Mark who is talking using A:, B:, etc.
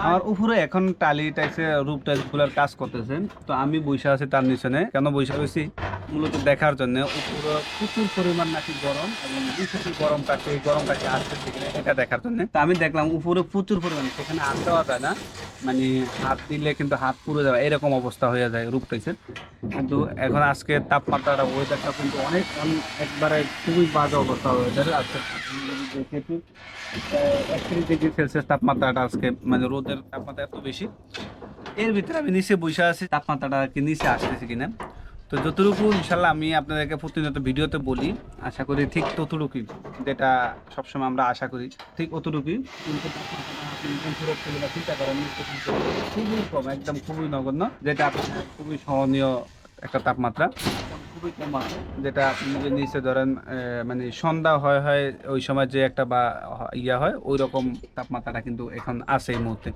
A: আমার উপরে এখন টালি টাইসে রূপ টাইলস গুলার কাজ করতেছেন, তো আমি বৈশা আছি তার নিচনে। কেন বৈশা হয়েছি? মূলত দেখার জন্য উপরে প্রচুর পরিমাণ নাকি গরম এবং নিচে কি গরমটাকে আসতেছে কিনা এটা দেখার জন্য। তো আমি দেখলাম উপরে প্রচুর পরিমাণ, সেখানে হাত দেওয়া যায় না, মানে হাত দিলে কিন্তু হাত পুড়ে যাবে এরকম অবস্থা হয়ে যায় রূপ টাইসের। কিন্তু এখন আজকে তাপমাত্রাটা ওয়েদারটা কিন্তু একবারে খুবই বাজে অবস্থা হয়ে যাবে আজকে। দেখেছি 31 ডিগ্রি সেলসিয়াস তাপমাত্রাটা আজকে, মানে রোদের তাপমাত্রা এত বেশি। এর ভিতরে আমি নিচে বসে আছি, তাপমাত্রাটা কি নিচে আসতেছে কিনা। তো যতটুকু ইনশাল্লাহ আমি আপনাদেরকে প্রতিনিয়ত ভিডিওতে বলি, আশা করি ঠিক ততটুকুই, যেটা সবসময় আমরা আশা করি ঠিক অতটুকুই। কিন্তু তাপমাত্রাটা আপনি চিন্তা করেন খুবই কম, একদম খুবই নগণ্য, যেটা আপনার খুবই সহনীয় একটা তাপমাত্রা, খুবই কম আছে। যেটা আপনি যদি নিচে ধরেন মানে সন্ধ্যা হয় হয় ওই সময় যে একটা বা ইয়া হয়, ওই রকম তাপমাত্রাটা কিন্তু এখন আছে এই মুহূর্তে।